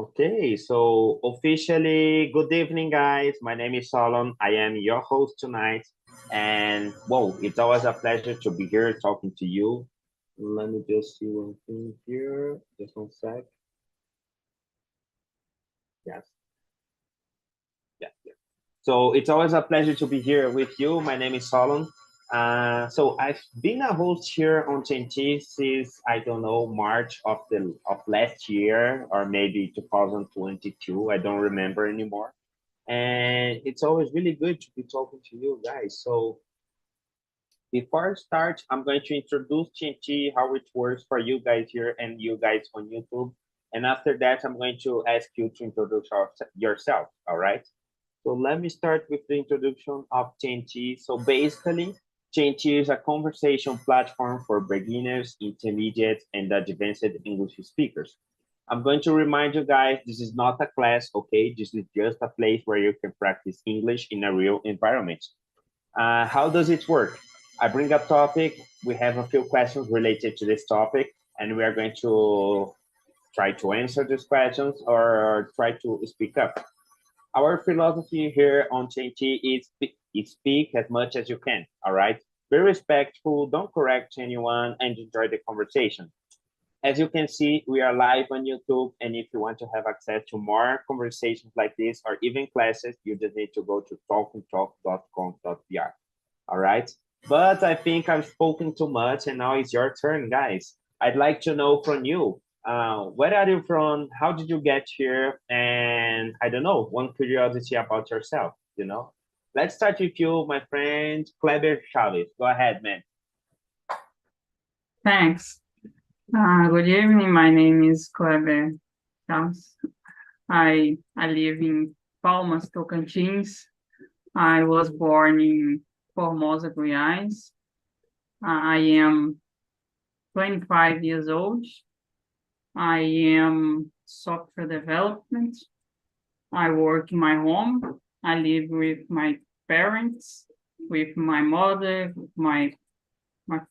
Okay, so officially, good evening, guys. My name is Solon. I am your host tonight. And whoa, it's always a pleasure to be here talking to you. Let me just see one thing here. Just one sec. Yes. Yeah. So it's always a pleasure to be here with you. My name is Solon. So I've been a host here on TNT since I don't know March of last year or maybe 2022. I don't remember anymore. And it's always really good to be talking to you guys. So before I start, I'm going to introduce TNT, how it works for you guys here and you guys on YouTube. And after that, I'm going to ask you to introduce yourself. All right. So let me start with the introduction of TNT. So basically, TNT is a conversation platform for beginners, intermediate, and advanced English speakers. I'm going to remind you guys, this is not a class, okay? This is just a place where you can practice English in a real environment. How does it work? I bring up topic, we have a few questions related to this topic, and we are going to try to answer these questions or try to speak up. Our philosophy here on TNT is speak as much as you can, all right? Be respectful, don't correct anyone, and enjoy the conversation. As you can see, we are live on YouTube, and if you want to have access to more conversations like this or even classes, you just need to go to talkandtalk.com.br. All right? But I think I've spoken too much, and now it's your turn, guys. I'd like to know from you, where are you from? How did you get here? And I don't know, one curiosity about yourself, you know? Let's start with you, my friend, Kleber Chavez. Go ahead, man. Thanks. Good evening. My name is Kleber Chaves. I live in Palmas, Tocantins. I was born in Formosa, Goiás. I am 25 years old. I am software development. I work in my home. I live with my parents, with my mother, with my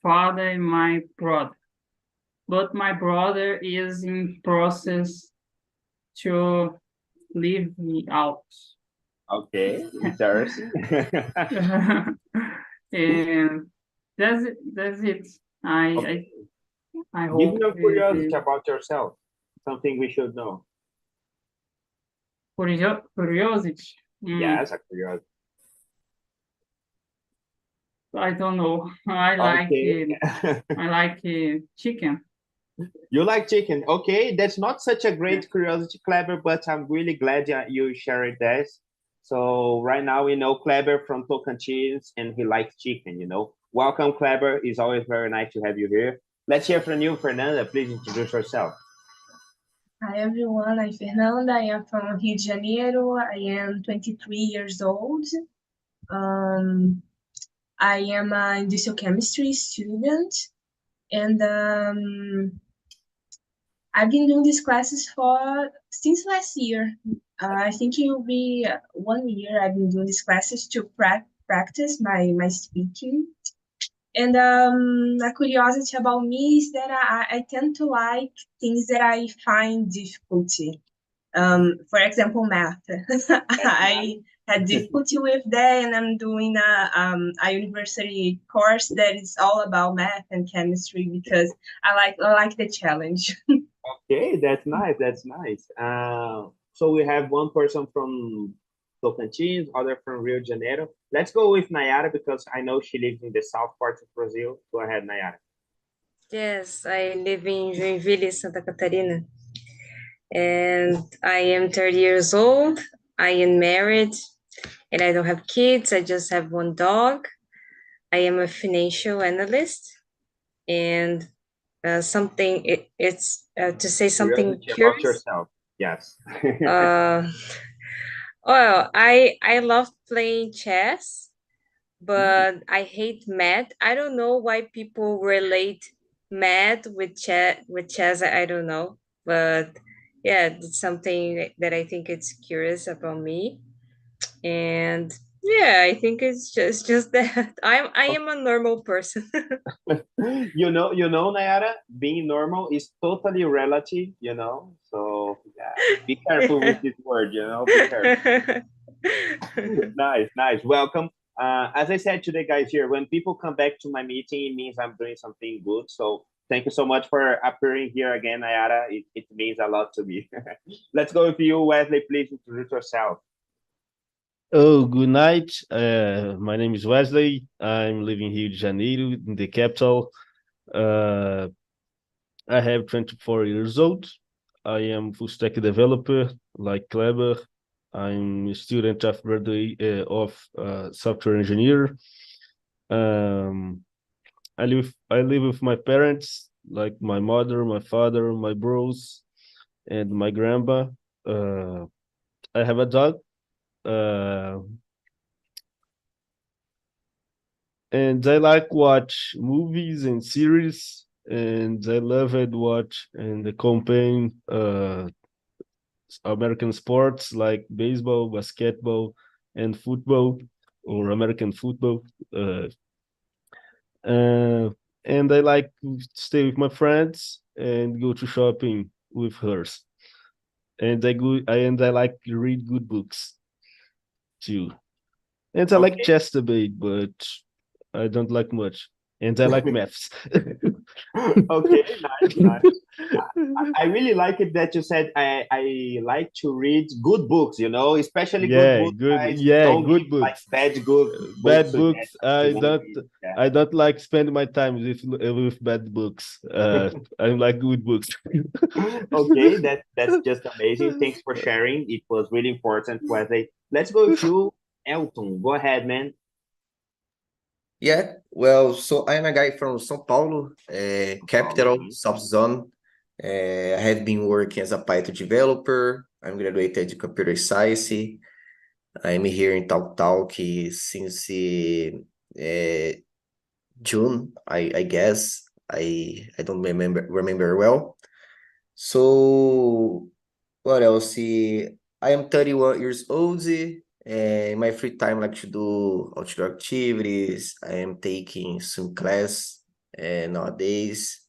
father, and my brother. But my brother is in process to leave me out. Okay, interesting. And that's it. Okay. I Give hope me a curiosity about yourself, something we should know. curiosity. Yes, a curiosity. I don't know. Okay. I like chicken. You like chicken. Okay, that's not such a great curiosity, Kleber, but I'm really glad you shared this. So right now we know Kleber from Tocantins and he likes chicken, you know. Welcome, Kleber. It's always very nice to have you here. Let's hear from you, Fernanda. Please introduce yourself. Hi everyone, I'm Fernanda. I am from Rio de Janeiro. I am 23 years old. I am an industrial chemistry student, and I've been doing these classes since last year. I think it will be 1 year I've been doing these classes to practice my speaking. And a curiosity about me is that I tend to like things that I find difficulty. For example, math. I had difficulty with that, and I'm doing a university course that is all about math and chemistry because I like the challenge. Okay, that's nice. That's nice. So we have one person from Tocantins, other from Rio de Janeiro. Let's go with Nayara because I know she lives in the south part of Brazil. Go ahead, Nayara. Yes, I live in Joinville, Santa Catarina, and I am 30 years old. I am married, and I don't have kids. I just have one dog. I am a financial analyst, and it's to say something Curiosity about curious. yourself. Yes. Well, I love playing chess, but I hate math. I don't know why people relate math with chess. I don't know, but yeah, it's something that I think it's curious about me, and yeah, I think it's just that I am a normal person. You know, Nayara, being normal is totally relative, you know. So Be careful with this word, you know, be careful. Nice, nice. Welcome. As I said to the guys here, when people come back to my meeting, it means I'm doing something good. So thank you so much for appearing here again, Ayara. It means a lot to me. Let's go with you, Wesley. Please introduce yourself. Oh, good night. My name is Wesley. I'm living in Rio de Janeiro, in the capital. I have 24 years old. I am full stack developer, like Kleber. I'm a student of software engineer. I live with my parents, like my mother, my father, my bros, and my grandma. I have a dog. And I like watch movies and series, and I love it watch and the campaign American sports like baseball, basketball, and football or American football. And I like to stay with my friends and go to shopping with hers. And I like to read good books too. And I like chess debate, but I don't like much. And I like maths. Okay, nice, nice. I really like it that you said I like to read good books, you know, especially good books. Guys. Don't Good give, books. like bad good Bad books. Yeah. I don't like spend my time with bad books. I like good books. Okay, that's just amazing. Thanks for sharing. It was really important, Wesley. Let's go with you, Elton. Go ahead, man. Yeah, well, so I'm a guy from São Paulo, capital, South Zone. I have been working as a Python developer. I'm graduated in computer science. I'm here in Talk since June, I guess. I don't remember well. So what else? I am 31 years old. In my free time, I like to do outdoor activities. I am taking some class nowadays.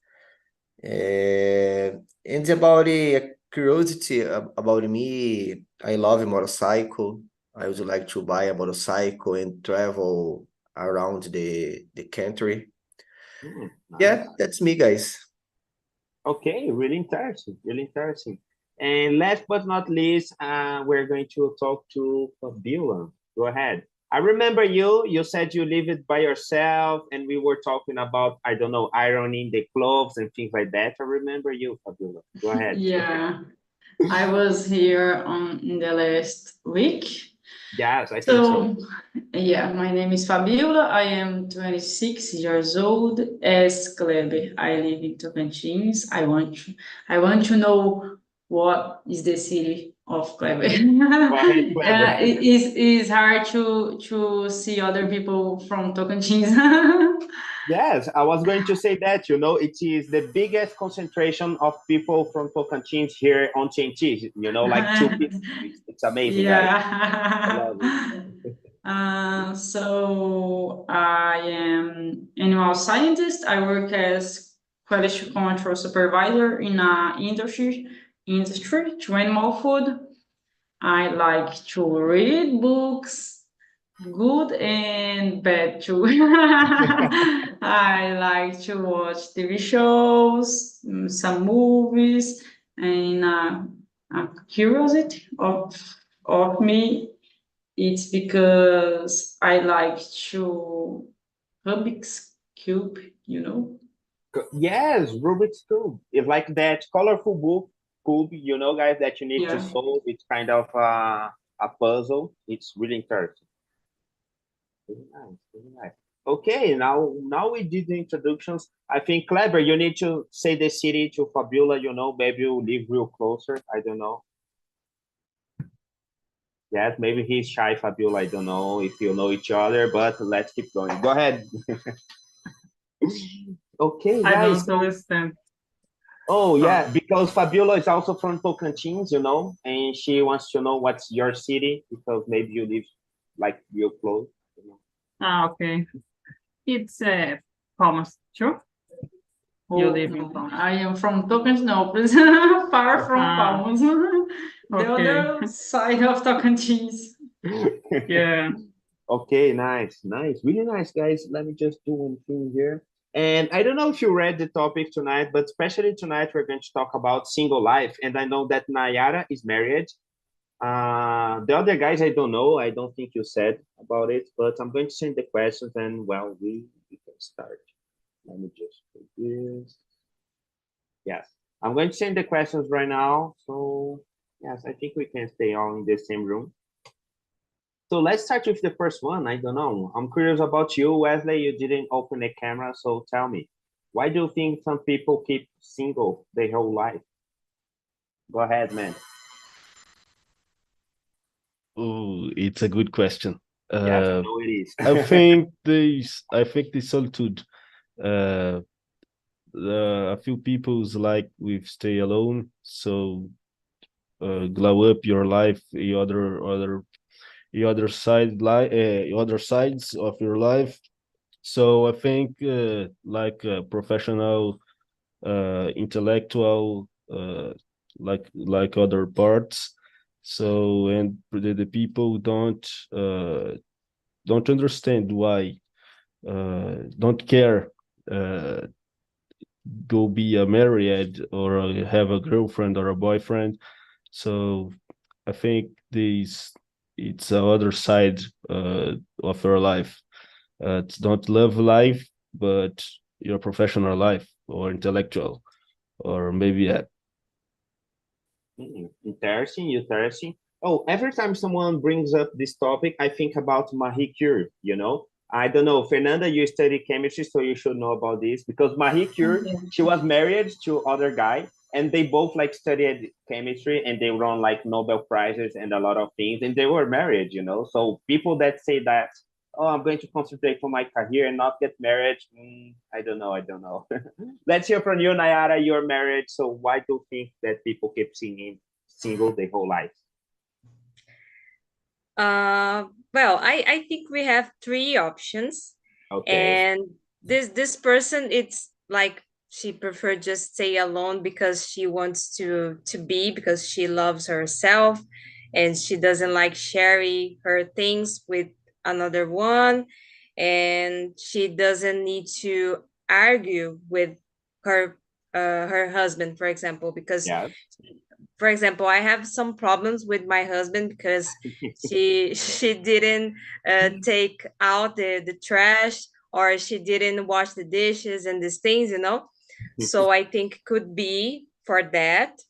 And about a curiosity about me, I love a motorcycle. I would like to buy a motorcycle and travel around the country. Nice. Yeah, that's me, guys. Okay, really interesting, really interesting. And last but not least, we're going to talk to Fabiola. Go ahead. I remember you said you live it by yourself, and we were talking about, I don't know, ironing the clothes and things like that. I remember you, Fabiola. Go ahead. Yeah, I was here in the last week. Yes, I think so. Yeah, my name is Fabiola. I am 26 years old. As Kleber, I live in Tocantins. I want to know what is the city of Kleber. It's hard to see other people from Tocantins. Yes, I was going to say that, you know, it is the biggest concentration of people from Tocantins here on TNT, you know, like 2 people. It's amazing, guys. I love it. So I am animal scientist. I work as quality control supervisor in a industry to animal food. I like to read books, good and bad too. I like to watch TV shows, some movies, and a curiosity of me. It's because I like to Rubik's Cube, you know? Yes, Rubik's Cube. It's like that colorful cube, you know, guys, that you need to solve. It's kind of a puzzle. It's really interesting. Really nice, really nice. Okay, now we did the introductions. I think, Kleber, you need to say the city to Fabiola, you know, maybe you live real closer. I don't know. Yes, maybe he's shy, Fabiola. I don't know if you know each other, but let's keep going. Go ahead. Okay, I guys. don't understand. Oh, yeah, because Fabiola is also from Tocantins, you know, and she wants to know what's your city because maybe you live like real close. You know. Okay. It's Palmas, sure? You live in Palmas. I am from Tocantins, far from Palmas. Okay. The other side of Tocantins. Yeah. Okay, nice, nice, really nice, guys. Let me just do one thing here. And I don't know if you read the topic tonight, but especially tonight, we're going to talk about single life. And I know that Nayara is married. The other guys, I don't know. I don't think you said about it, but I'm going to send the questions and, well, we can start. Let me just do this. Yes, I'm going to send the questions right now. So, yes, I think we can stay all in the same room. So let's start with the first one. I don't know. I'm curious about you, Wesley. You didn't open a camera, so tell me, why do you think some people keep single their whole life? Go ahead, man. Oh, it's a good question. Yes, I know it is. I think the solitude. A few people's like with stay alone, so glow up your life, the other other sides of your life. So I think like professional, intellectual, like other parts. So and the people don't understand why, don't care, go be a married or have a girlfriend or a boyfriend. So I think it's the other side of your life. It's not love life, but your professional life or intellectual, or maybe Interesting, interesting. Oh, every time someone brings up this topic, I think about Marie Curie, you know? I don't know, Fernanda, you study chemistry, so you should know about this because Marie Curie, she was married to other guy and they both like studied chemistry and they won like Nobel Prizes and a lot of things and they were married, you know? So people that say that, oh, I'm going to concentrate on my career and not get married, I don't know, I don't know. Let's hear from you, Nayara. You're married, so why do you think that people keep singing single their whole life? Well, I think we have three options, Okay. and this person, it's like she prefer just stay alone because she wants to be, because she loves herself and she doesn't like sharing her things with another one, and she doesn't need to argue with her her husband, for example, because Yeah. for example, I have some problems with my husband because she didn't take out the trash, or she didn't wash the dishes and these things, you know. So I think could be for that.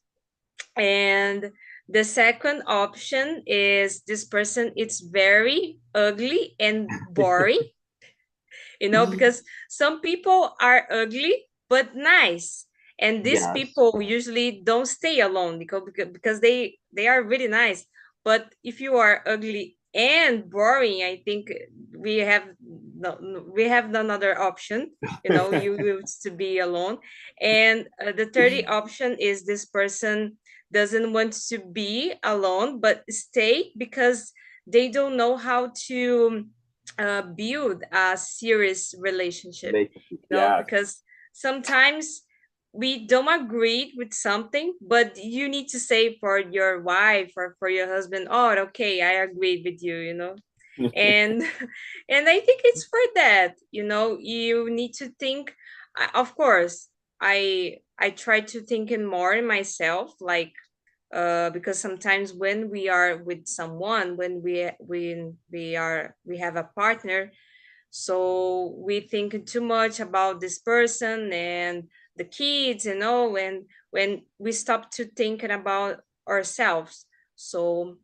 And the second option is this person, it's very ugly and boring, you know, because some people are ugly but nice, and these Yes. people usually don't stay alone because they are really nice. But if you are ugly and boring, I think we have we have another option, you know. You will to be alone. And the third option is this person doesn't want to be alone but stay because they don't know how to build a serious relationship, Relationship. you know, Yes. because sometimes we don't agree with something, but you need to say for your wife or for your husband, oh, okay, I agree with you, you know. And and I think it's for that, you know, you need to think. Of course, I try to think in more in myself, like because sometimes when we are with someone, when we have a partner, so we think too much about this person and the kids, you know, and when we stop to thinking about ourselves. So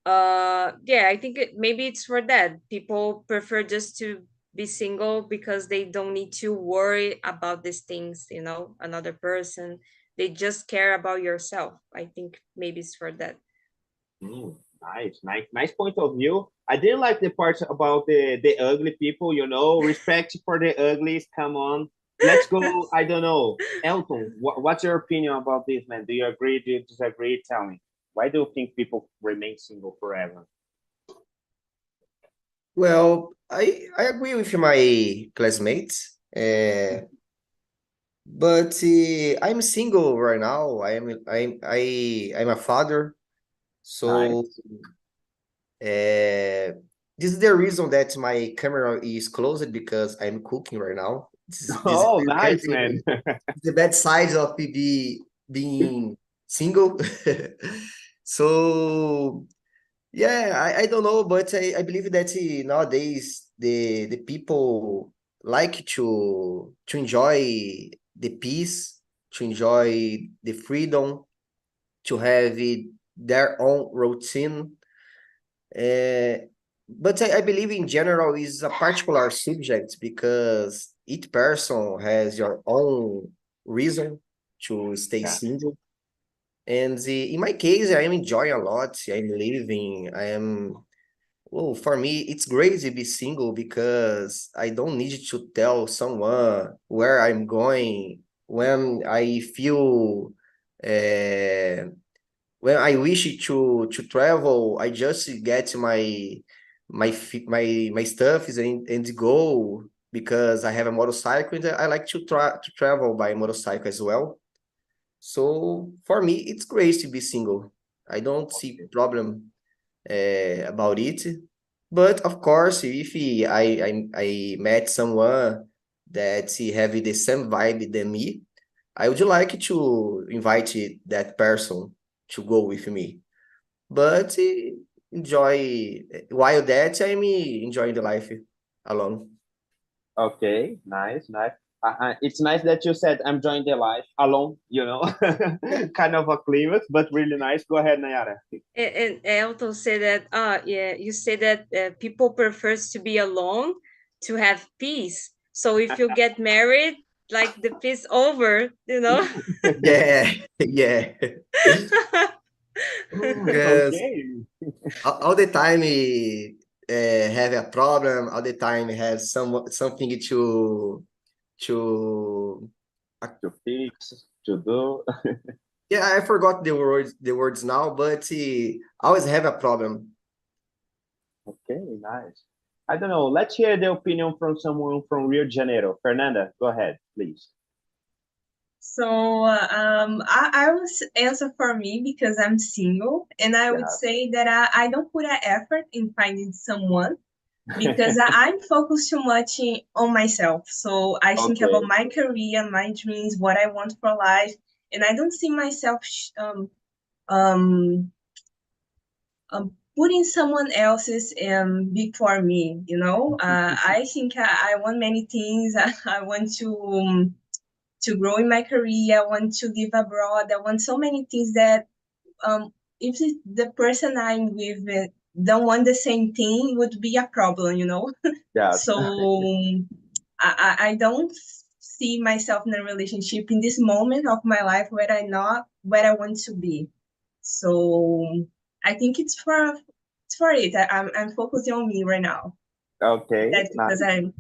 yeah, I think maybe it's for that people prefer just to be single because they don't need to worry about these things, you know, another person. They just care about yourself. I think maybe it's for that. Nice, nice, nice point of view. I didn't like the part about the ugly people, you know, respect for the uglies. Come on. Let's go. I don't know. Elton, what's your opinion about this, man? Do you agree? Do you disagree? Tell me. Why do you think people remain single forever? Well, I agree with my classmates. But I'm single right now. I'm a father. So Nice. this is the reason that my camera is closed because I'm cooking right now. This is Oh, nice, man. the bad side of being single. So yeah, I don't know, but I believe that nowadays the people like to enjoy the peace, to enjoy the freedom, to have their own routine. Uh, but I believe in general is a particular subject because each person has your own reason to stay Yeah. single. And in my case, I am enjoying a lot. I'm living. I am. Well, for me, it's great to be single because I don't need to tell someone where I'm going when I feel. Uh, when I wish to travel, I just get my stuff and go because I have a motorcycle and I like to travel by motorcycle as well. So for me, it's great to be single. I don't see problem about it. But of course, if I met someone that he have the same vibe than me, I would like to invite that person to go with me. But enjoy while that I'm enjoying the life alone. Okay, nice, nice. It's nice that you said I'm enjoying the life alone, kind of a climax, but really nice. Go ahead, Nayara. And Elton said that, yeah, you said that people prefers to be alone to have peace. So if you get married, like the peace over, you know? Yeah, yeah. Because Okay. all the time have a problem, all the time have something to To fix, to do. yeah, I forgot the words now, but always have a problem. Okay, nice. I don't know. Let's hear the opinion from someone from Rio de Janeiro. Fernanda, go ahead, please. So I would answer for me because I'm single, and I would Yeah. say that I don't put an effort in finding someone because I'm focused too much on myself. So I think Okay. about my career, my dreams, what I want for life, and I don't see myself um, putting someone else's before me. I think I want many things. I want to grow in my career. I want to live abroad. I want so many things that if the person I'm with don't want the same thing, would be a problem. Yes. So I don't see myself in a relationship in this moment of my life where I not where I want to be. So I think it's for it. I'm focusing on me right now. Okay, That's because nice. I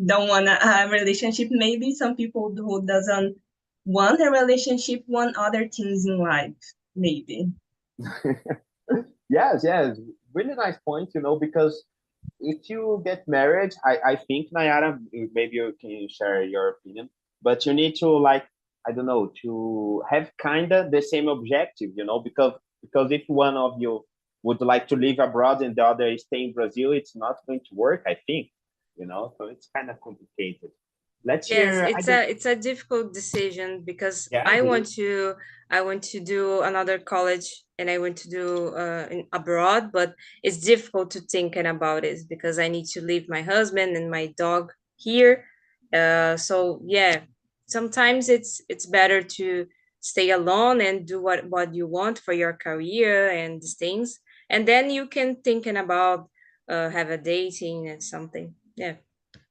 don't want a relationship. Maybe some people who doesn't want a relationship want other things in life. Maybe. Yes, yes. Really nice point, because if you get married, I think, Nayara, maybe you can share your opinion, but you need to, like, I don't know, to have kind of the same objective, because if one of you would like to live abroad and the other stay in Brazil, it's not going to work, I think, so it's kind of complicated. Let's Yes, hear, I don't, it's a difficult decision because yeah, it is. I want to do another college and I want to do abroad, but it's difficult to thinking about it because I need to leave my husband and my dog here. So yeah, sometimes it's better to stay alone and do what you want for your career and these things, and then you can thinking about have a dating and something. Yeah.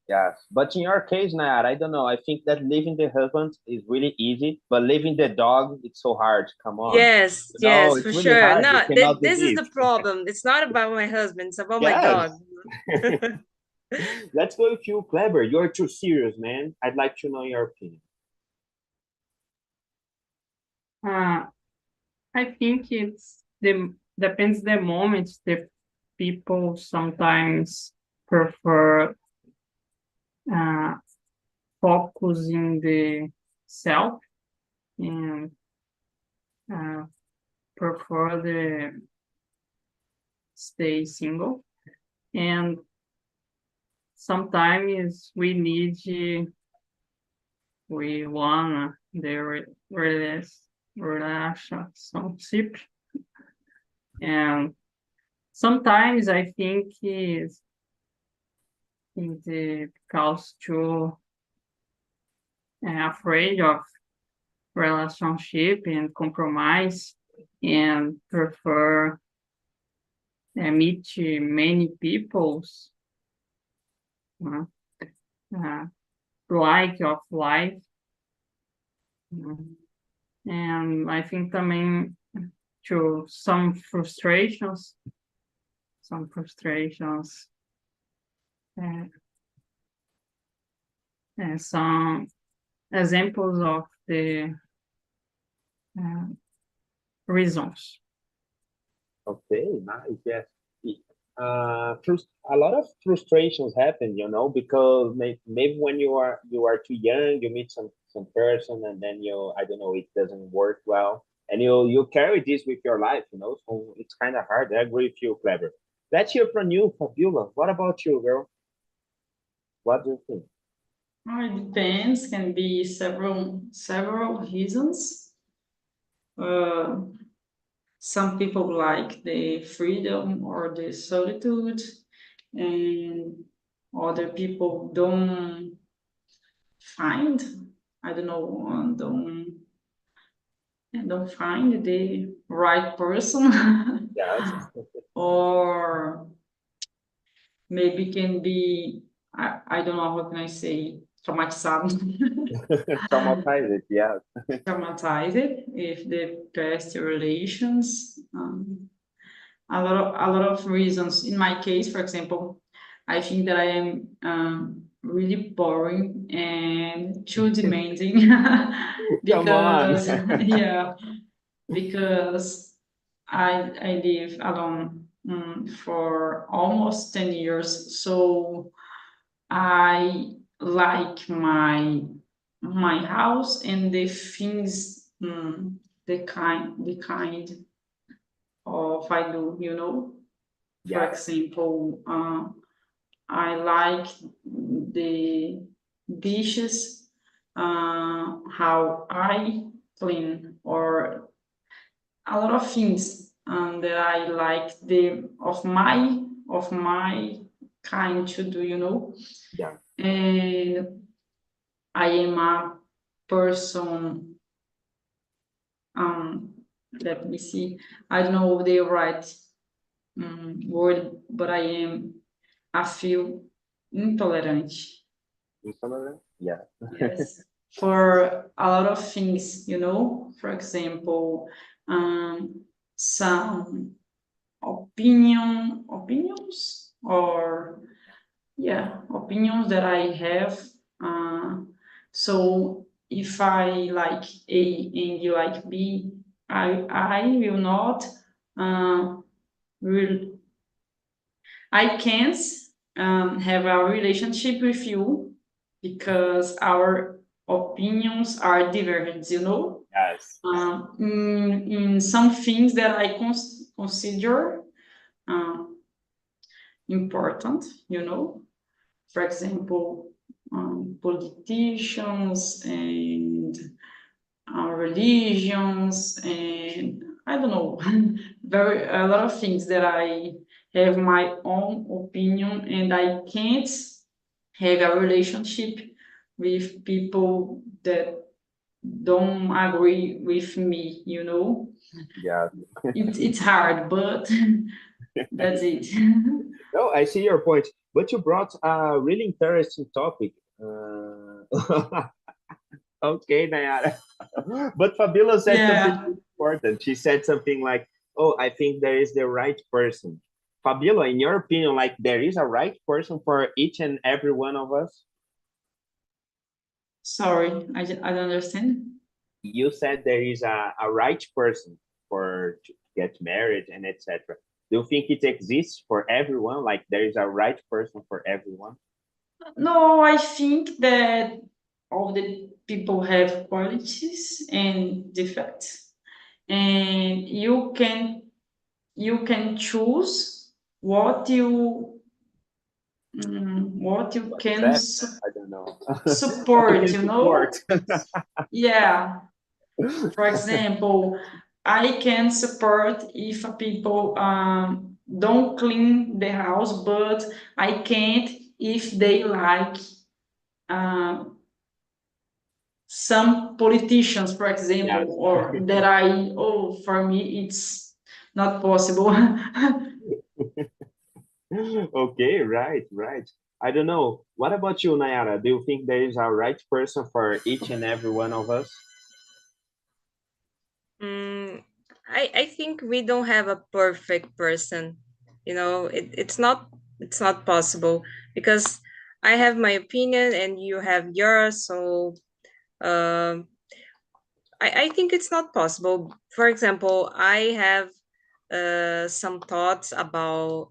Yes, but in your case, Nayar, I don't know. I think that leaving the husband is really easy, but leaving the dog, it's so hard. Come on, Yes, yes, it's for really sure. hard. You No, cannot do this is this. the problem. It's not about my husband, it's about my Yes. dog. Let's go with you, Clever. You're too serious, man. I'd like to know your opinion. Uh, I think it's depends the moment. The people sometimes prefer uh, focus in the self and prefer the stay single. And sometimes we want the relationship, and sometimes I think is because too afraid of relationship and compromise and prefer meet many people's like of life. And I think também to some frustrations, some examples of the reasons. Okay, nice. Yes. A lot of frustrations happen, you know, because maybe when you are too young, you meet some person, and then I don't know, it doesn't work well, and you carry this with your life, you know. So it's kind of hard. I agree with you, Clever. Let's hear from you, Fabiola. What about you, girl? What do you think? It depends, can be several reasons. Some people like the freedom or the solitude, and other people don't find, I don't know, don't find the right person. Yes. Or maybe can be, I don't know, how can I say, traumatizado. Traumatized, yeah. Traumatized if the past relations. A lot of reasons. In my case, for example, I think that I am really boring and too demanding. Come on. Because yeah, because I live alone for almost 10 years, so I like my house and the things, the kind of I do, you know. For Yeah, example, I like the dishes, how I clean, or a lot of things that I like of my kind to do, you know. yeah, And I am a person. Let me see. I don't know the right word, but I feel intolerant. intolerant. Yeah, Yes, for a lot of things, you know. For example, some opinions, or yeah, opinions that I have. So if I like A and you like B, I will not will I can't have a relationship with you because our opinions are divergent, you know. yes, In some things that I consider important, you know. For example, politicians and religions, and I don't know, a lot of things that I have my own opinion, and I can't have a relationship with people that don't agree with me, you know. yeah. It's hard, but that's it. No, I see your point, but you brought a really interesting topic. Okay, Nayara. But Fabiola said something Yeah. important. She said something like, "Oh, I think there is the right person." Fabiola, in your opinion, like there is a right person for each and every one of us? Sorry, I don't understand. You said there is a right person for to get married and etc. Do you think it exists for everyone? Like there is a right person for everyone? No, I think that all the people have qualities and defects, and you can choose what you can Accept? I don't know. support, You can support. Yeah. For example, I can support if people don't clean the house, but I can't if they like some politicians, for example, Yes. or that for me, it's not possible. Okay, right, right. I don't know. What about you, Nayara? Do you think there is a right person for each and every one of us? Mm, I think we don't have a perfect person. It's not possible because I have my opinion and you have yours. So um, I think it's not possible. For example, I have some thoughts about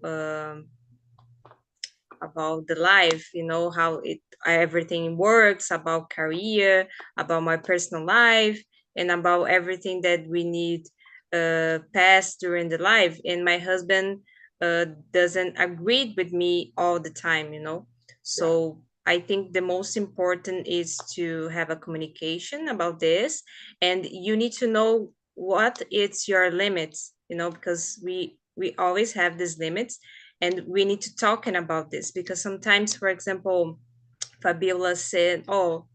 the life, how everything works, about career, about my personal life, and about everything that we need pass during the life. And my husband doesn't agree with me all the time. So I think the most important is to have a communication about this, and you need to know what is your limits, because we always have these limits, and we need to talking about this because sometimes, for example, Fabiola said, "Oh,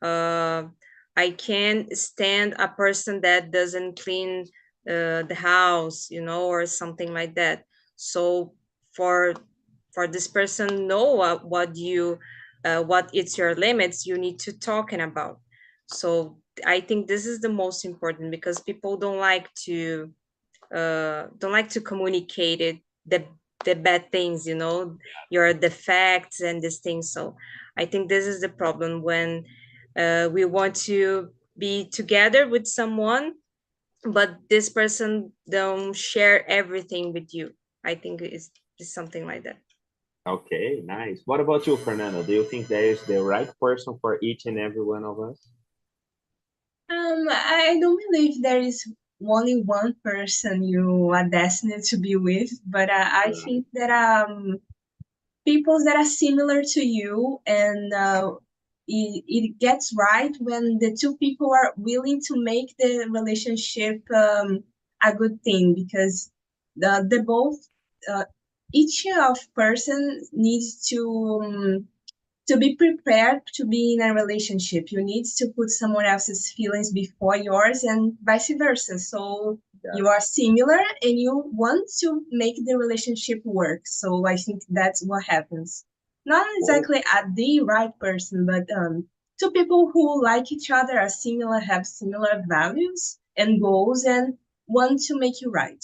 uh, I can't stand a person that doesn't clean the house, or something like that." So for this person know what it's your limits, you need to talking about. So I think this is the most important because people don't like to communicate it, the bad things, your defects and these things. So I think this is the problem when we want to be together with someone, but this person don't share everything with you. I think it's something like that. Okay, nice. What about you, Fernando? Do you think there is the right person for each and every one of us? I don't believe there is only one person you are destined to be with, but I think that people that are similar to you, and it gets right when the two people are willing to make the relationship a good thing, because the both each of person needs to be prepared to be in a relationship. You need to put someone else's feelings before yours and vice versa. So you are similar and you want to make the relationship work. So I think that's what happens. Not exactly at the right person, but two people who like each other, are similar, have similar values and goals, and want to make you right.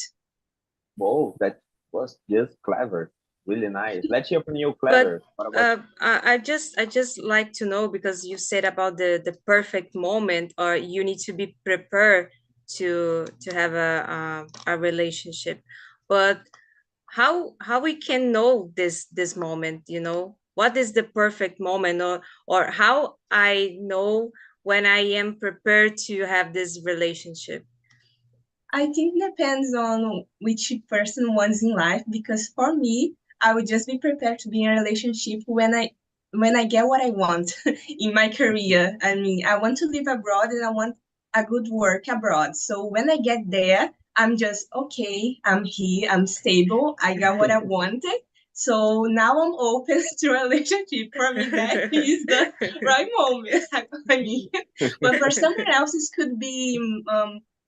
Whoa, that was just clever. Really nice. Let's hear from you, But clever. What about I just like to know, because you said about the perfect moment, or you need to be prepared to have a relationship. But how we can know this moment? What is the perfect moment, or how I know when I am prepared to have this relationship? I think depends on which person wants in life, because for me, I would just be prepared to be in a relationship when I get what I want in my career. I mean, I want to live abroad and I want a good work abroad. So when I get there, I'm just okay, I'm here, I'm stable, I got what I wanted. So now I'm open to a relationship. For me, that is the right moment. I mean, but for someone else, it could be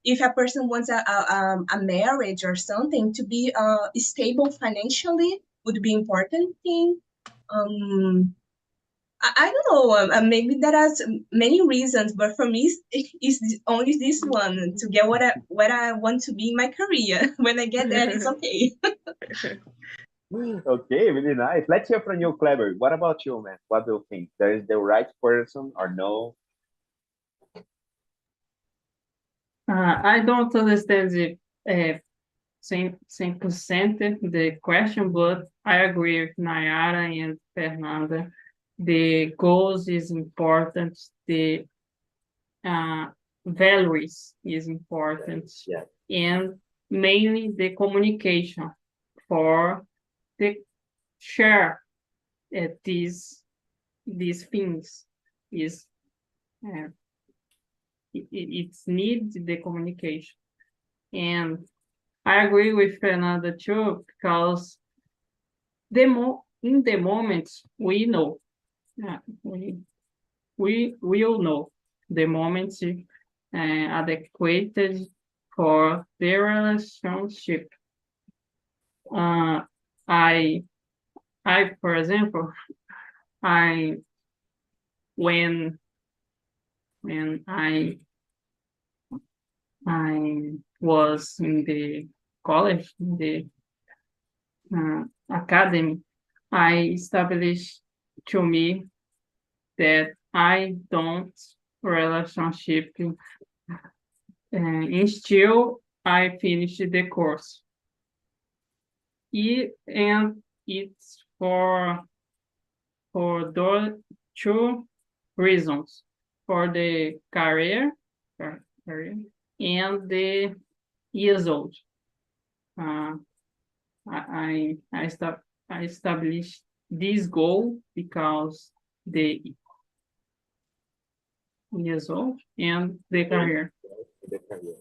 if a person wants a marriage or something, to be stable financially would be important thing. I don't know. Maybe there are many reasons, but for me, it's only this one, to get what I want to be in my career. When I get there, it's okay. Okay, really nice. Let's hear from you, clever. What about you, man? What do you think? There is the right person or no? I don't understand the 100% the question, but I agree with Nayara and Fernanda the goals is important, the values is important, Yeah. and mainly the communication for the share these things is it's need the communication. And I agree with Fernanda too, because in the moment we know, we will know the moment adequate for the relationship. I for example, I when I was in the college, in the academy, I established to me that I don't relationship until I finish the course. And it's for those two reasons: for the career and the years old. I established this goal because the years old and the career. The career.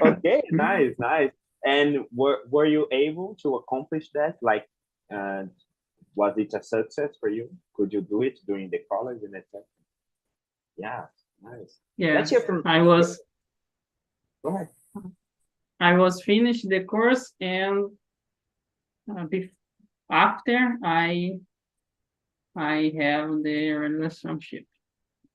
Okay, nice, nice. And were you able to accomplish that? Like, was it a success for you? Could you do it during the college and etc.? Yeah, nice. Let's Yes, hear from. Go ahead. I was finished the course, and after I have the relationship.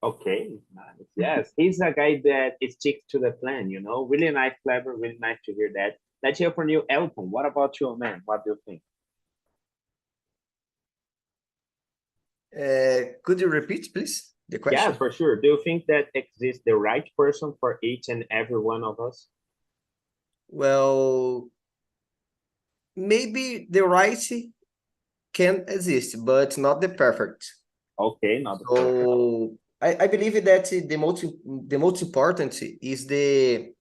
Okay, nice. Yes, he's a guy that sticks to the plan, you know. Really nice, clever, really nice to hear that. Let's hear from you, Elton. What about you, man? What do you think? Could you repeat, please, the question? Yeah, for sure. Do you think that exists the right person for each and every one of us? Well, maybe the right can exist, but not the perfect. Okay, not the perfect. So I believe that the most important is the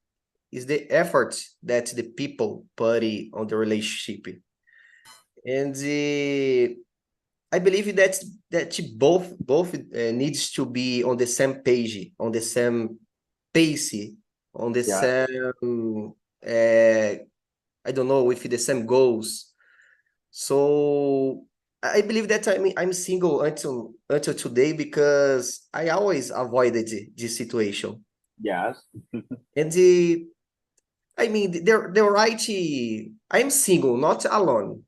effort that the people put on the relationship, and I believe that both needs to be on the same page, on the same pace, on the Yeah. same I don't know, with the same goals. So I believe that I'm single until today because I always avoided this situation. Yes. And I mean, the right, I'm single, not alone.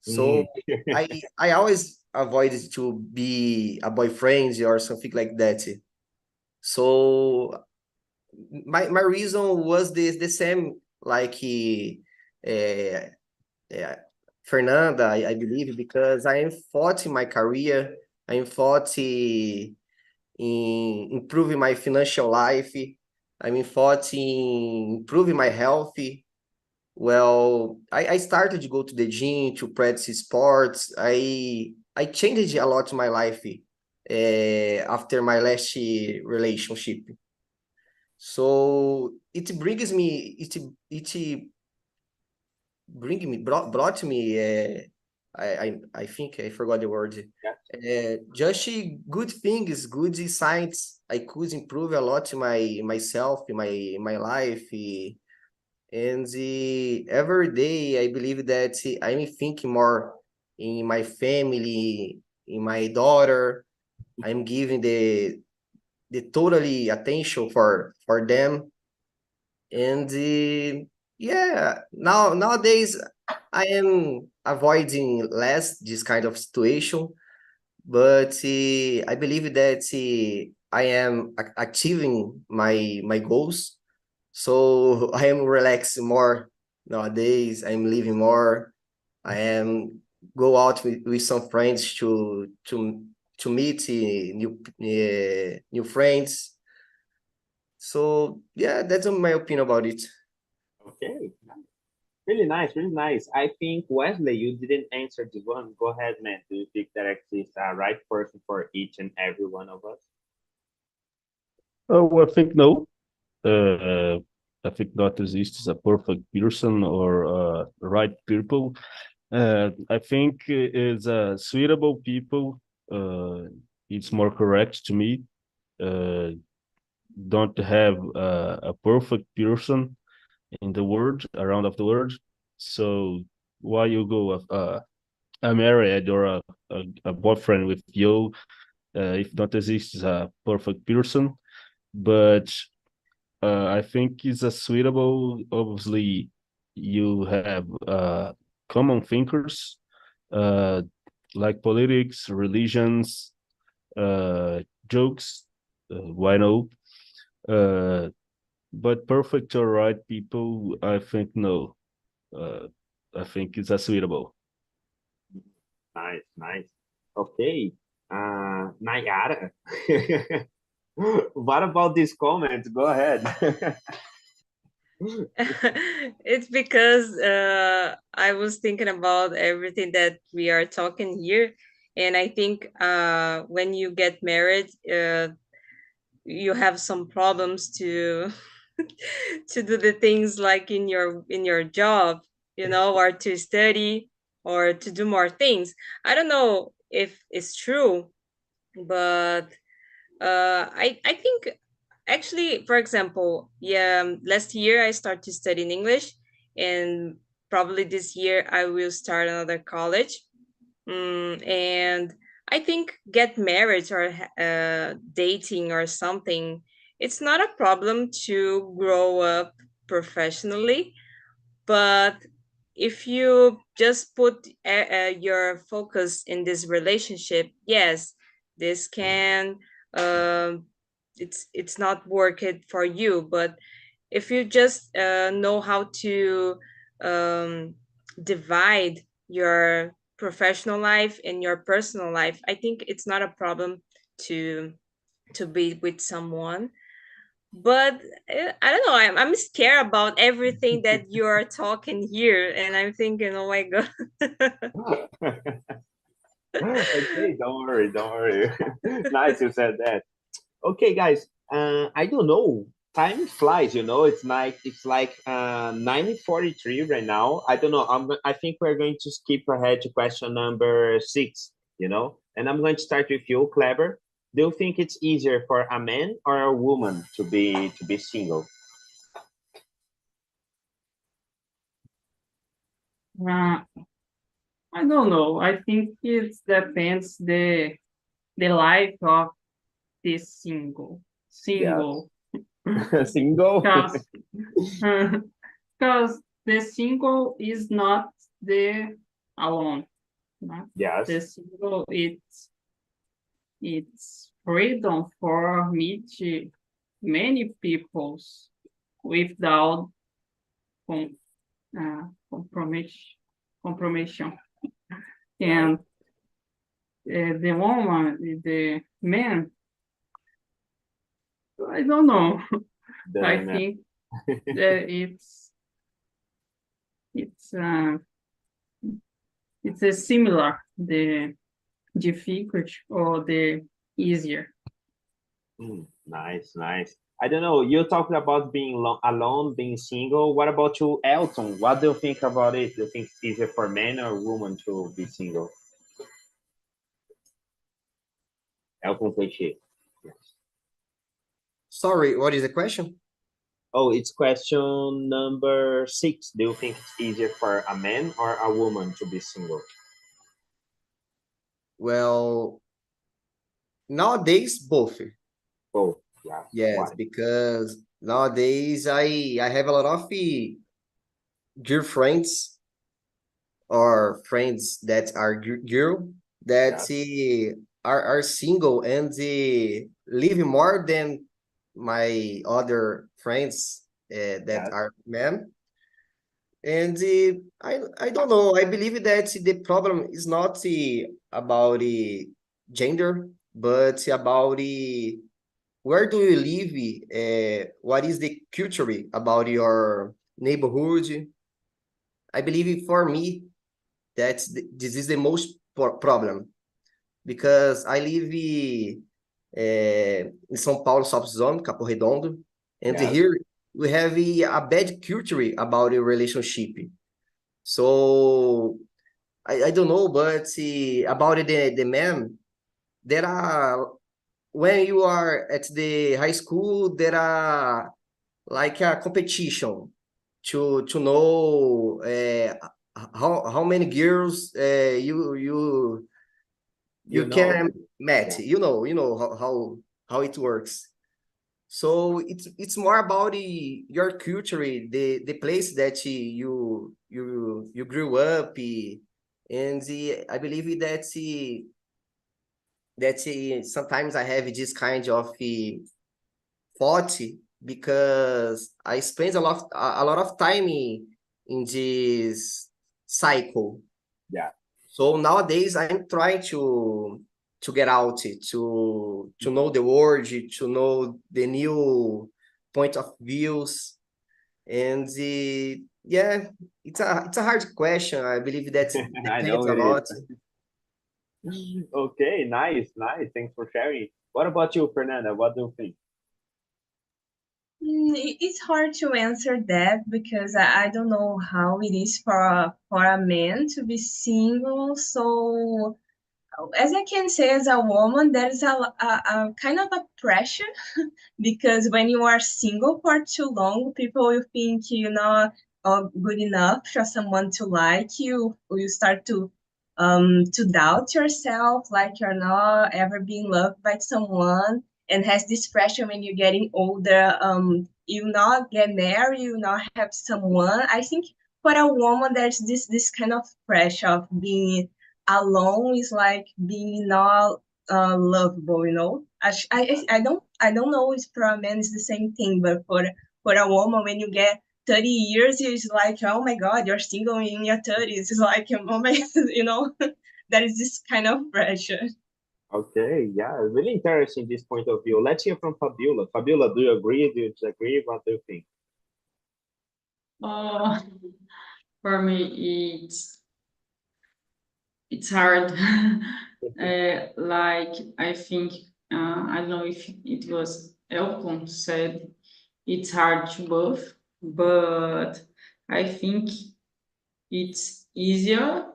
So I always avoided to be a boyfriend or something like that. So my reason was the same, like Fernanda, I believe, because I am fought in my career, I am fought in improving my financial life, I'm fought in improving my health. Well, I started to go to the gym to practice sports. I changed a lot in my life after my last relationship. So it brings me brought me I think I forgot the word. Just good things, good insights. I could improve a lot myself, my life. And every day I believe that I'm thinking more in my family, in my daughter. I'm giving the totally attention for them. And yeah, nowadays I am avoiding less this kind of situation, but I believe that I am achieving my goals. So I am relaxing more nowadays. I'm living more. I am go out with some friends to meet new friends. So yeah, that's my opinion about it. Okay. Really nice, really nice. I think Wesley, you didn't answer this one. Go ahead, man. Do you think that exists a right person for each and every one of us? Oh, I think no. Uh, I think not exists a perfect person or right people. I think is suitable people. It's more correct to me. Uh, don't have a perfect person in the world around of the world. So why you go a married or a boyfriend with you if not exists a perfect person? But I think it's a suitable. Obviously, you have common thinkers uh, like politics, religions, jokes. Why no? Uh, but perfect or right people, I think no. Uh, I think it's suitable. Nice, nice. Okay. Nayara. What about this comment? Go ahead. It's because I was thinking about everything that we are talking here, and I think when you get married, you have some problems to to do the things like in your job, or to study or to do more things. I don't know if it's true, but I think actually, for example, yeah, last year I started to study in English, and probably this year I will start another college. And I think get married or dating or something, it's not a problem to grow up professionally, but if you just put your focus in this relationship, yes, this can um it's not work it for you. But if you just know how to um, divide your professional life and your personal life, I think it's not a problem to be with someone. But I don't know, I'm scared about everything that you are talking here, and I'm thinking, oh my god. Okay, don't worry, don't worry. Nice you said that. Okay, guys. I don't know. Time flies, it's like 9:43 right now. I don't know. I think we're going to skip ahead to question number 6, and I'm going to start with you, Clever. Do you think it's easier for a man or a woman to be single? Uh, I don't know. I think it depends the life of this Yes. single, Single? because because the single is not the alone. No? The Yes. single it's freedom for meet many peoples without com, compromission. And the woman, the man, I don't know. I The think that it's it's a similar the difficult or the easier. Nice, nice. I don't know. You talked about being alone, being single. What about you, Elton? What do you think about it? Do you think it's easier for men or women to be single? Elton Teixeira. Yes. Sorry, what is the question? Oh, it's question number 6. Do you think it's easier for a man or a woman to be single? Well, nowadays both. Oh, yeah. Yes, Why? because nowadays I have a lot of dear friends or friends that are girl that Yeah. are single and live more than my other friends that Yes. are men. And I don't know. I believe that the problem is not about gender, but about where do you live? What is the culture about your neighborhood? I believe for me this is the most problem, because I live in São Paulo, South Zone, Capão Redondo, and Yes. here we have a bad culture about a relationship. So I don't know, but about the man, there are, when you are at the high school, there are like a competition to know how many girls you can meet. Yeah. You know how it works. So it's more about your culture, the place that you grew up, and I believe that sometimes I have this kind of thought, because I spend a lot of time in this cycle. Yeah. So nowadays I'm trying to get out, to know the world, to know the new point of views, and yeah, it's a hard question. I believe that I know depends a it lot. is. Okay, nice. Thanks for sharing. What about you, Fernanda? What do you think? It's hard to answer that because I don't know how it is for a man to be single. So as I can say, as a woman, there's a kind of a pressure because when you are single for too long, people will think you're not good enough for someone to like you. You start to doubt yourself, like you're not ever being loved by someone, and has this pressure when you're getting older. You not get married, you not have someone. I think for a woman, there's this kind of pressure of being alone is like being not lovable, you know. I don't know if for a man it's the same thing, but for a woman, when you get 30 years, it's like, oh my God, you're single in your 30s. It's like, oh my, you know, there is this kind of pressure. Okay, yeah, really interesting this point of view. Let's hear from Fabiola. Fabiola, do you agree? Do you disagree? What do you think? Uh, for me, it's hard. Like I think I don't know if it was Elcon said it's hard to both, but I think it's easier.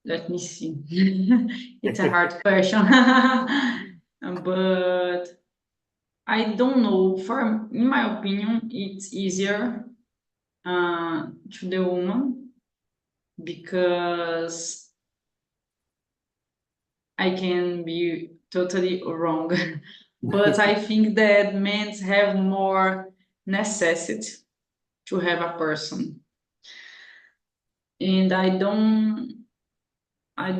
Let me see. It's a hard question, but I don't know. In my opinion, it's easier to the woman because I can be totally wrong, but I think that men have more necessity to have a person, and I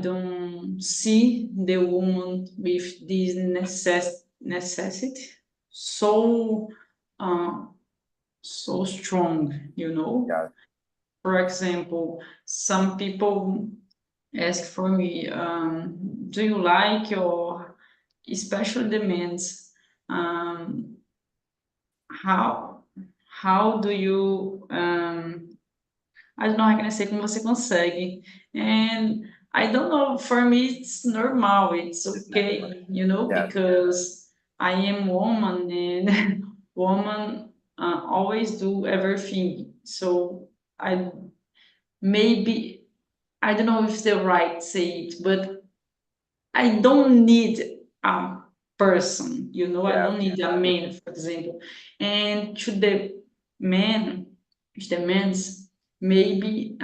don't see the woman with this necessity so uh, so strong, you know. Yeah. For example, some people ask for me, do you like your, especially the men's, um, how how do you I don't know how can I say como você consegue. And I don't know, for me it's normal, it's okay, you know, Yeah. because I am woman and woman always do everything. So I maybe I don't know if the right say it, but I don't need a person, you know, I Yeah. don't need a man, for example. And to the men, to the men's, maybe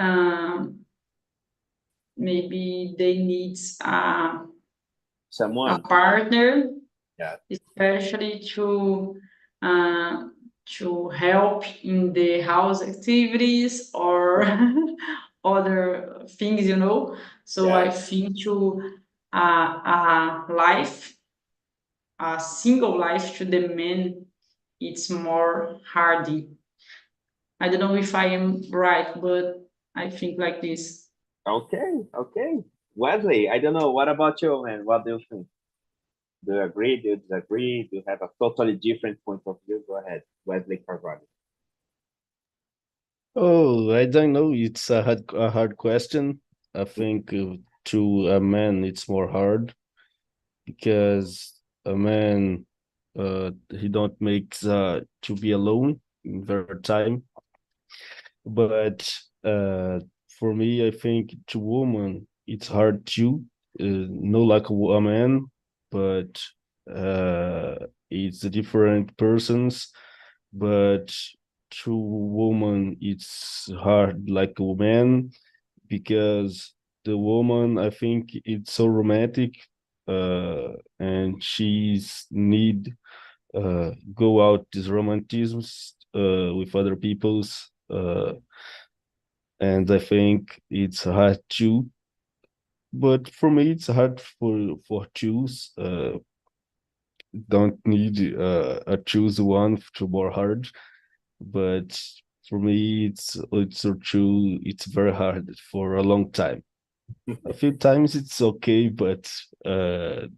maybe they need a Someone. partner, Yeah. especially to help in the house activities or other things, you know. So Yeah. I think to a life, a single life to the men, it's more hardy. I don't know if I am right, but I think like this. Okay. Wesley, I don't know. What about you, man? What do you think? Do you agree? Do you disagree? Do you have a totally different point of view? Go ahead, Wesley Carvalho. Oh, I don't know. It's a hard question. I think to a man it's more hard because a man he don't make to be alone in their time. But for me, I think to woman it's hard too. No like a man, but it's different persons. But to woman it's hard like a man because the woman I think it's so romantic and she's need go out these romantisms with other people's and I think it's hard too. But for me, it's hard for choose. Don't need a choose one to more hard. But for me, it's so true. It's very hard for a long time. A few times it's okay, but very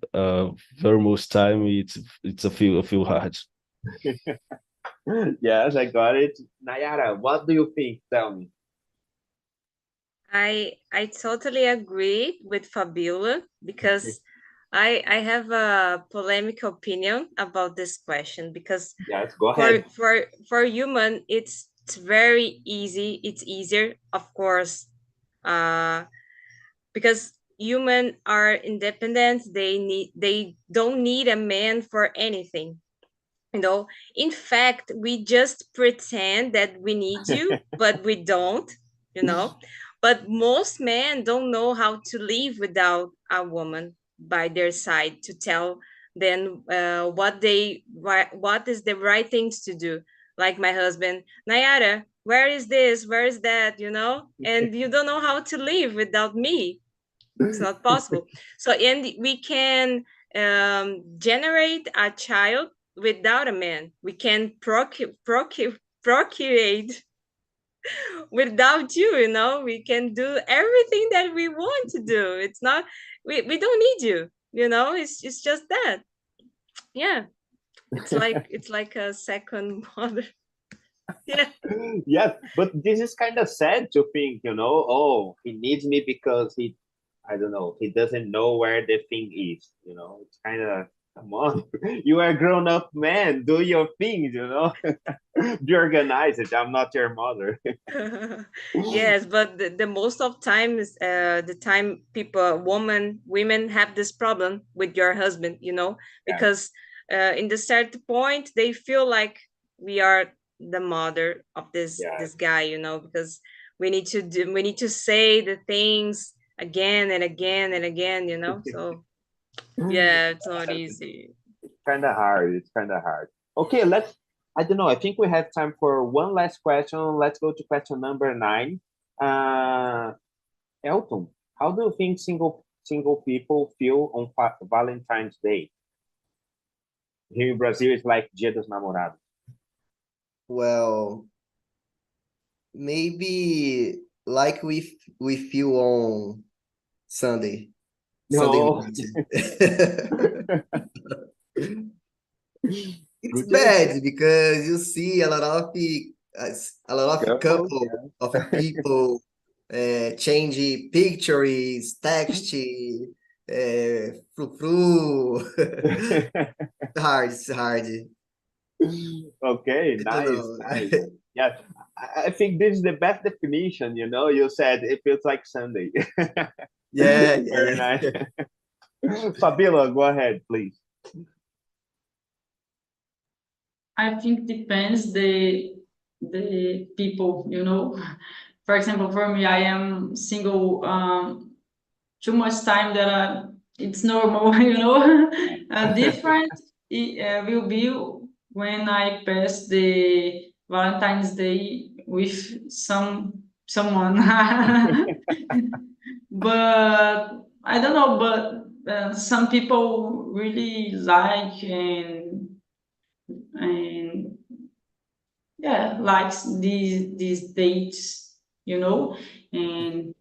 most time it's a few hard. Yes, I got it. Nayara, what do you think? Tell me. I totally agree with Fabiola because I have a polemic opinion about this question because Yes, go for ahead. for human it's very easy. It's easier, of course, because human are independent. They don't need a man for anything. In fact, we just pretend that we need you, but we don't, you know. But most men don't know how to live without a woman by their side to tell them what is the right things to do. Like my husband, Nayara, where is this? Where is that? And you don't know how to live without me. It's not possible. So, and we can generate a child without a man. We can procreate without you. We can do everything that we want to do. It's not, we don't need you. It's just that. Yeah. It's like a second mother. Yeah. Yes, but this is kind of sad to think, oh, he needs me because I don't know, he doesn't know where the thing is, it's kind of, come on, you are a grown up man, do your things. Be organized, I'm not your mother. Yes, but the most of times, the time women have this problem with your husband, Yeah, because in the certain point they feel like we are the mother of yeah. this guy, because we need to say the things again and again and again, So yeah, it's not easy. It's kind of hard. It's kind of hard. Okay, I don't know. I think we have time for one last question. Let's go to question number 9. Uh, Elton, how do you think single people feel on Valentine's Day? Here in Brazil, it's like Dia dos Namorados. Well, maybe like we feel on Sunday No. night. It's Good bad because you see a lot of couple. couple of people change pictures, text, fru. It's hard. Okay, I don't nice, know. nice. Yeah, I think this is the best definition. You said it feels like Sunday. Yeah, Very yeah, nice. yeah. Fabiola, go ahead, please. I think depends the people, For example, for me, I am single too much time that it's normal, different will be when I pass the Valentine's Day with someone. But I don't know, but some people really like and yeah, likes these dates, and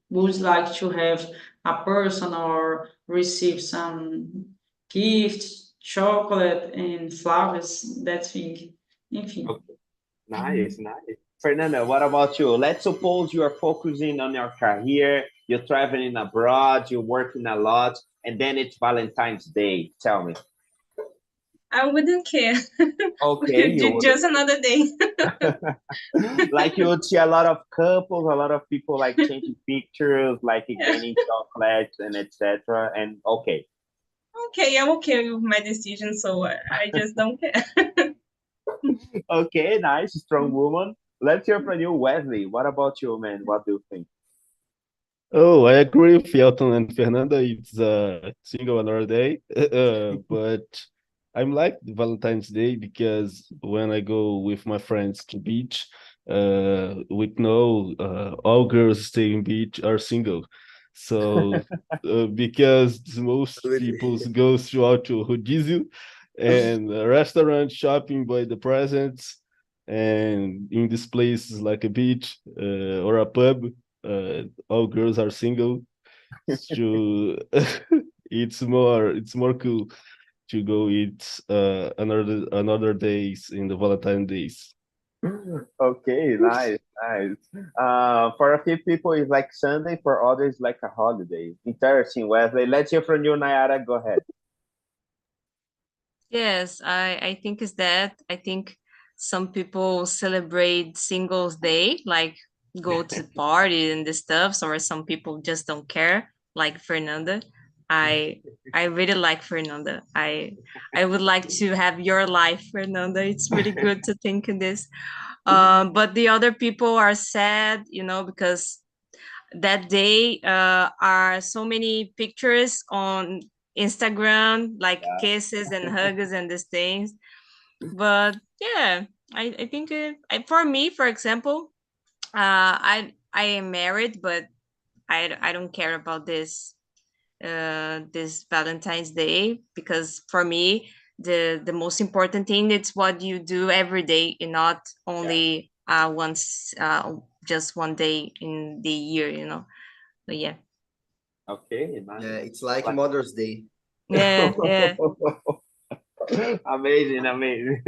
would like to have a person or receive some gifts, chocolate and flowers, that thing. Enfim. Okay. Nice, nice. Fernanda, what about you? Let's suppose you are focusing on your career, you're traveling abroad, you're working a lot, and then it's Valentine's Day. Tell me. I wouldn't care. Okay, you would. Just another day. Like you would see a lot of couples, a lot of people like changing pictures, like getting chocolates and etc. And okay, Okay, I'm okay with my decision, so I just don't care. okay, nice, strong woman. Let's hear from you, Wesley. What about you, man? What do you think? Oh, I agree with Elton and Fernanda. It's single another day, but I'm like Valentine's Day because when I go with my friends to beach, we know all girls stay in beach are single. So because most people goes throughout to rodízio and restaurant shopping, buy the presents, and in this place like a beach or a pub, all girls are single. To it's more cool to go eat another days in the Valentine days. Okay, nice, nice. For a few people, it's like Sunday. For others, like a holiday. Interesting, Wesley. Let's hear from you, Nayara. Go ahead. Yes, I think it's that. I think some people celebrate Singles Day, like go to party and the stuffs, or some people just don't care, like Fernanda. I I really like Fernanda. I would like to have your life, Fernanda. It's really good to think in this. But the other people are sad, because that day are so many pictures on Instagram, like Yeah. kisses and hugs and these things. But yeah, I think for me, for example, I am married, but I don't care about this Valentine's Day, because for me the most important thing is what you do every day, and not only once just one day in the year. So yeah. Okay, nice. Yeah, it's like Like- Mother's Day. Yeah, yeah. Amazing, amazing.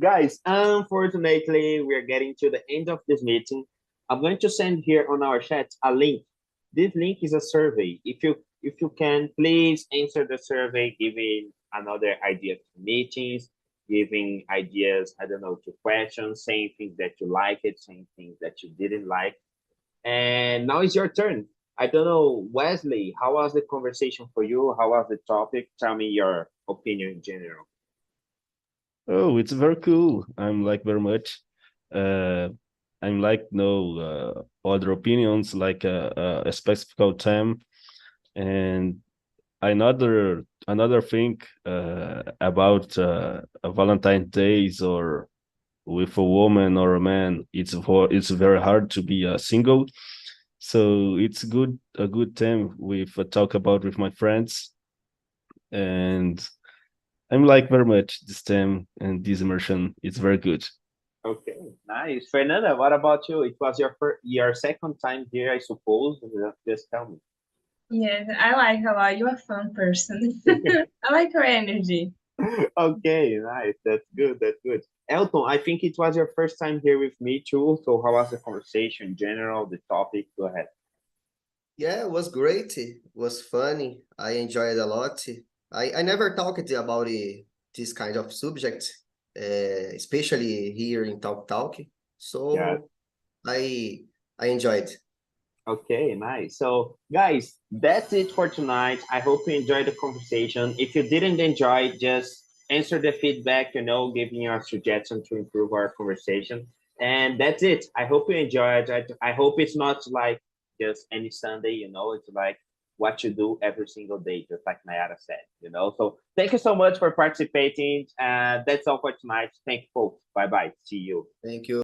Guys, unfortunately, we're getting to the end of this meeting. I'm going to send here on our chat a link. This link is a survey. If you can, please answer the survey, giving another idea to meetings, giving ideas, I don't know, to questions, saying things that you liked, saying things that you didn't like. And now it's your turn. I don't know, Wesley, how was the conversation for you? How was the topic? Tell me your opinion in general. Oh, it's very cool. I'm like very much. Uh, I'm like no other opinions like a specific time, and another thing about a Valentine's days or with a woman or a man. It's very hard to be single, so it's a good time with talk about with my friends, and I'm like very much this time and this immersion. It's very good. Okay, nice. Fernanda, what about you? It was your second time here, I suppose. Just tell me. Yes, I like a lot. You're a fun person. I like your energy. Okay, nice. That's good. That's good. Elton, I think it was your first time here with me too. So how was the conversation in general, the topic? Go ahead. Yeah, it was great. It was funny. I enjoyed a lot. I never talked about this kind of subject, especially here in Talk Talk. Yeah. So I enjoyed. Okay, nice. So, guys, that's it for tonight. I hope you enjoyed the conversation. If you didn't enjoy, just answer the feedback, giving your suggestion to improve our conversation. And that's it. I hope you enjoyed. I hope it's not like just any Sunday, it's like what you do every single day, just like Nayara said. So, thank you so much for participating. That's all for tonight. Thank you, folks. Bye bye. See you. Thank you.